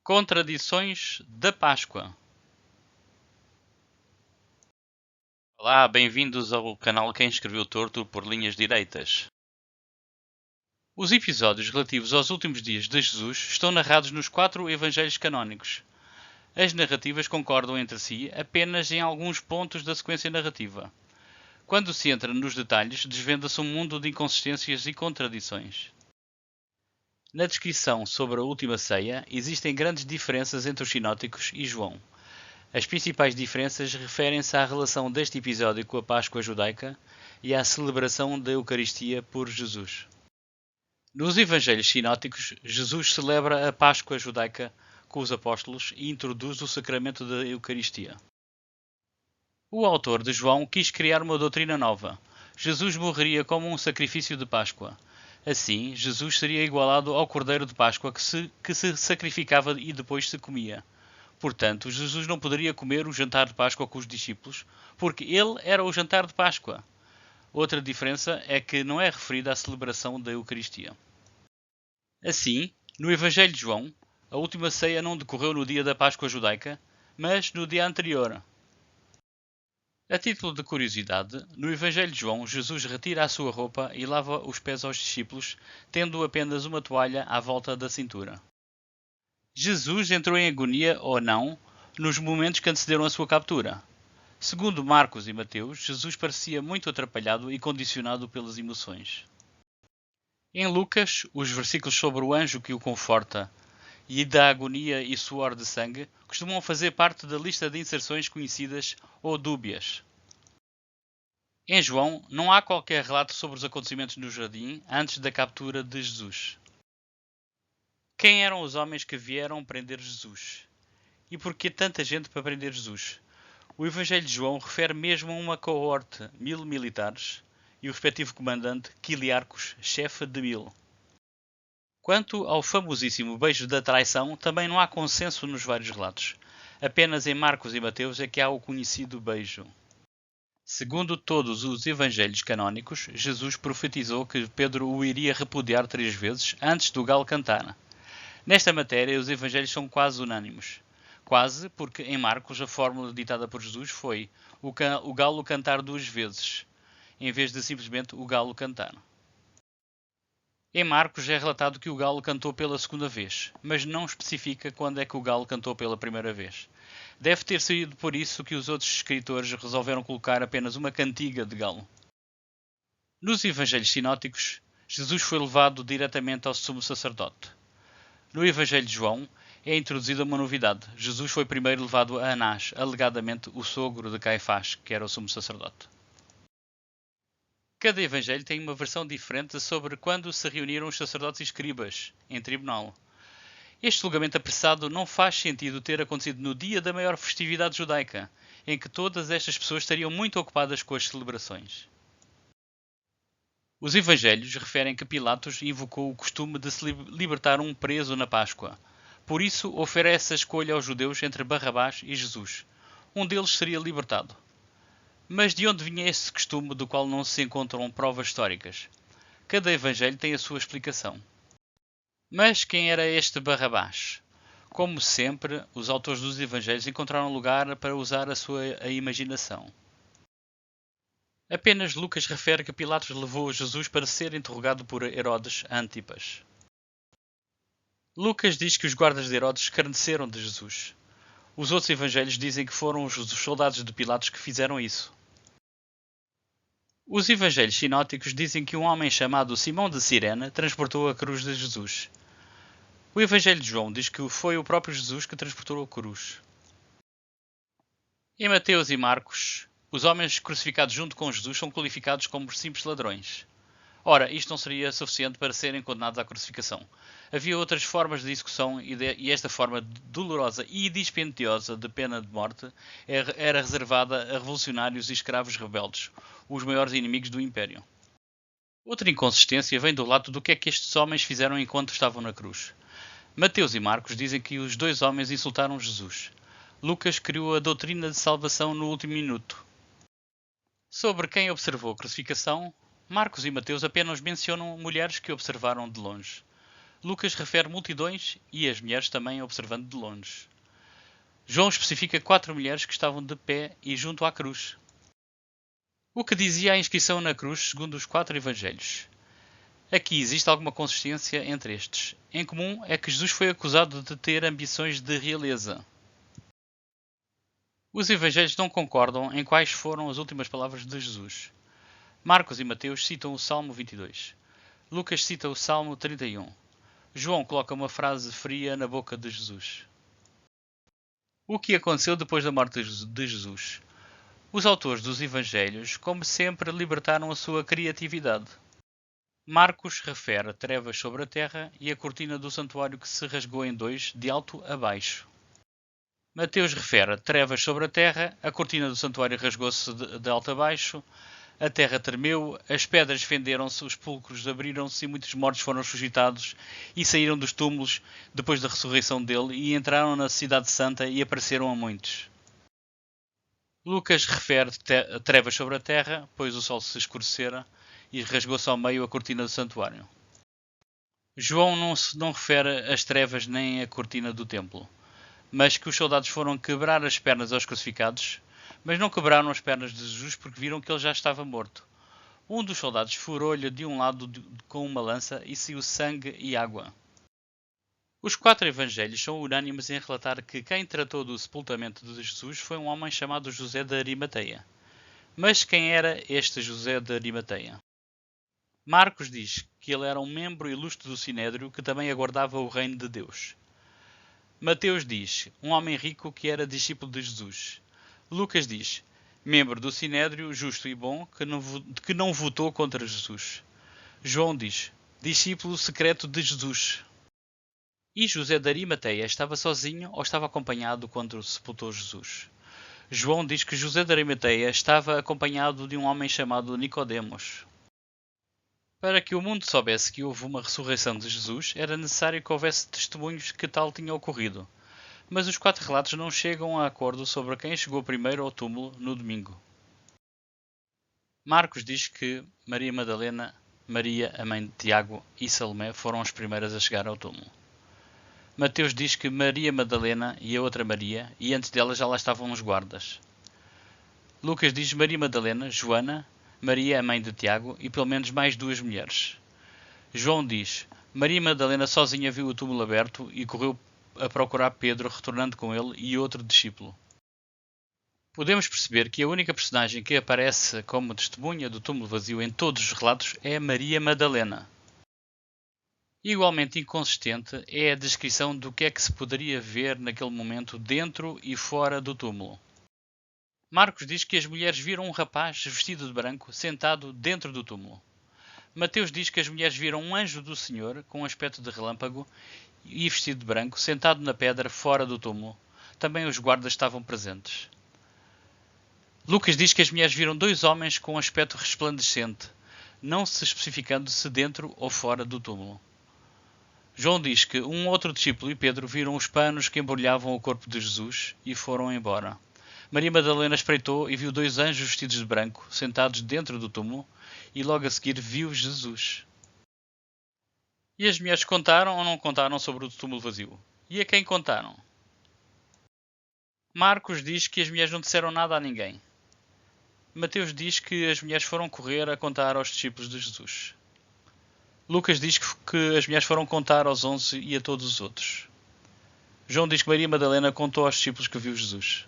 Contradições da Páscoa. Olá, bem-vindos ao canal Quem Escreveu Torto por Linhas Direitas. Os episódios relativos aos últimos dias de Jesus estão narrados nos 4 evangelhos canónicos. As narrativas concordam entre si apenas em alguns pontos da sequência narrativa. Quando se entra nos detalhes, desvenda-se um mundo de inconsistências e contradições. Na descrição sobre a última ceia, existem grandes diferenças entre os sinóticos e João. As principais diferenças referem-se à relação deste episódio com a Páscoa judaica e à celebração da Eucaristia por Jesus. Nos Evangelhos sinóticos, Jesus celebra a Páscoa judaica com os apóstolos e introduz o sacramento da Eucaristia. O autor de João quis criar uma doutrina nova. Jesus morreria como um sacrifício de Páscoa. Assim, Jesus seria igualado ao Cordeiro de Páscoa que se sacrificava e depois se comia. Portanto, Jesus não poderia comer o jantar de Páscoa com os discípulos, porque ele era o jantar de Páscoa. Outra diferença é que não é referida à celebração da Eucaristia. Assim, no Evangelho de João, a última ceia não decorreu no dia da Páscoa judaica, mas no dia anterior. A título de curiosidade, no Evangelho de João, Jesus retira a sua roupa e lava os pés aos discípulos, tendo apenas uma toalha à volta da cintura. Jesus entrou em agonia ou não nos momentos que antecederam a sua captura. Segundo Marcos e Mateus, Jesus parecia muito atrapalhado e condicionado pelas emoções. Em Lucas, os versículos sobre o anjo que o conforta e da agonia e suor de sangue costumam fazer parte da lista de inserções conhecidas ou dúbias. Em João, não há qualquer relato sobre os acontecimentos no jardim antes da captura de Jesus. Quem eram os homens que vieram prender Jesus? E por que tanta gente para prender Jesus? O Evangelho de João refere mesmo a uma coorte, 1000 militares, e o respectivo comandante, Quiliarcos, chefe de 1000. Quanto ao famosíssimo beijo da traição, também não há consenso nos vários relatos. Apenas em Marcos e Mateus é que há o conhecido beijo. Segundo todos os evangelhos canónicos, Jesus profetizou que Pedro o iria repudiar 3 vezes antes do galo cantar. Nesta matéria, os evangelhos são quase unânimes. Quase, porque em Marcos a fórmula ditada por Jesus foi o galo cantar 2 vezes, em vez de simplesmente o galo cantar. Em Marcos é relatado que o galo cantou pela segunda vez, mas não especifica quando é que o galo cantou pela primeira vez. Deve ter sido por isso que os outros escritores resolveram colocar apenas uma cantiga de galo. Nos evangelhos sinóticos, Jesus foi levado diretamente ao sumo sacerdote. No Evangelho de João, é introduzida uma novidade. Jesus foi primeiro levado a Anás, alegadamente o sogro de Caifás, que era o sumo sacerdote. Cada evangelho tem uma versão diferente sobre quando se reuniram os sacerdotes e escribas, em tribunal. Este julgamento apressado não faz sentido ter acontecido no dia da maior festividade judaica, em que todas estas pessoas estariam muito ocupadas com as celebrações. Os evangelhos referem que Pilatos invocou o costume de se libertar um preso na Páscoa. Por isso, oferece a escolha aos judeus entre Barrabás e Jesus. Um deles seria libertado. Mas de onde vinha esse costume do qual não se encontram provas históricas? Cada evangelho tem a sua explicação. Mas quem era este Barrabás? Como sempre, os autores dos evangelhos encontraram lugar para usar a imaginação. Apenas Lucas refere que Pilatos levou Jesus para ser interrogado por Herodes Antipas. Lucas diz que os guardas de Herodes escarneceram de Jesus. Os outros evangelhos dizem que foram os soldados de Pilatos que fizeram isso. Os evangelhos sinóticos dizem que um homem chamado Simão de Cirene transportou a cruz de Jesus. O Evangelho de João diz que foi o próprio Jesus que transportou a cruz. Em Mateus e Marcos, os homens crucificados junto com Jesus são qualificados como simples ladrões. Ora, isto não seria suficiente para serem condenados à crucificação. Havia outras formas de execução e esta forma dolorosa e dispendiosa de pena de morte era reservada a revolucionários e escravos rebeldes, os maiores inimigos do Império. Outra inconsistência vem do lado do que é que estes homens fizeram enquanto estavam na cruz. Mateus e Marcos dizem que os 2 homens insultaram Jesus. Lucas criou a doutrina de salvação no último minuto. Sobre quem observou a crucificação, Marcos e Mateus apenas mencionam mulheres que observaram de longe. Lucas refere multidões e as mulheres também observando de longe. João especifica 4 mulheres que estavam de pé e junto à cruz. O que dizia a inscrição na cruz segundo os 4 evangelhos? Aqui existe alguma consistência entre estes. Em comum é que Jesus foi acusado de ter ambições de realeza. Os evangelhos não concordam em quais foram as últimas palavras de Jesus. Marcos e Mateus citam o Salmo 22. Lucas cita o Salmo 31. João coloca uma frase fria na boca de Jesus. O que aconteceu depois da morte de Jesus? Os autores dos evangelhos, como sempre, libertaram a sua criatividade. Marcos refere trevas sobre a terra e a cortina do santuário que se rasgou em dois, de alto a baixo. Mateus refere trevas sobre a terra, a cortina do santuário rasgou-se de alto a baixo, a terra tremeu, as pedras fenderam-se, os sepulcros abriram-se e muitos mortos foram ressuscitados e saíram dos túmulos depois da ressurreição dele e entraram na cidade santa e apareceram a muitos. Lucas refere trevas sobre a terra, pois o sol se escurecera e rasgou-se ao meio a cortina do santuário. João não refere as trevas nem a cortina do templo, mas que os soldados foram quebrar as pernas aos crucificados, mas não quebraram as pernas de Jesus porque viram que ele já estava morto. Um dos soldados furou-lhe de um lado com uma lança e saiu sangue e água. Os 4 evangelhos são unânimes em relatar que quem tratou do sepultamento de Jesus foi um homem chamado José de Arimateia. Mas quem era este José de Arimateia? Marcos diz que ele era um membro ilustre do Sinédrio que também aguardava o reino de Deus. Mateus diz, um homem rico que era discípulo de Jesus. Lucas diz, membro do Sinédrio, justo e bom, que não votou contra Jesus. João diz, discípulo secreto de Jesus. E José de Arimateia estava sozinho ou estava acompanhado quando sepultou Jesus? João diz que José de Arimateia estava acompanhado de um homem chamado Nicodemos. Para que o mundo soubesse que houve uma ressurreição de Jesus, era necessário que houvesse testemunhos que tal tinha ocorrido. Mas os 4 relatos não chegam a acordo sobre quem chegou primeiro ao túmulo no domingo. Marcos diz que Maria Madalena, Maria, a mãe de Tiago e Salomé foram as primeiras a chegar ao túmulo. Mateus diz que Maria Madalena e a outra Maria, e antes dela já lá estavam os guardas. Lucas diz Maria Madalena, Joana, Maria, a mãe de Tiago, e pelo menos mais 2 mulheres. João diz, Maria Madalena sozinha viu o túmulo aberto e correu a procurar Pedro, retornando com ele e outro discípulo. Podemos perceber que a única personagem que aparece como testemunha do túmulo vazio em todos os relatos é Maria Madalena. Igualmente inconsistente é a descrição do que é que se poderia ver naquele momento dentro e fora do túmulo. Marcos diz que as mulheres viram um rapaz vestido de branco sentado dentro do túmulo. Mateus diz que as mulheres viram um anjo do Senhor com um aspecto de relâmpago e vestido de branco sentado na pedra fora do túmulo. Também os guardas estavam presentes. Lucas diz que as mulheres viram 2 homens com um aspecto resplandecente, não se especificando se dentro ou fora do túmulo. João diz que um outro discípulo e Pedro viram os panos que embrulhavam o corpo de Jesus e foram embora. Maria Madalena espreitou e viu 2 anjos vestidos de branco, sentados dentro do túmulo, e logo a seguir viu Jesus. E as mulheres contaram ou não contaram sobre o túmulo vazio? E a quem contaram? Marcos diz que as mulheres não disseram nada a ninguém. Mateus diz que as mulheres foram correr a contar aos discípulos de Jesus. Lucas diz que as mulheres foram contar aos 11 e a todos os outros. João diz que Maria Madalena contou aos discípulos que viu Jesus.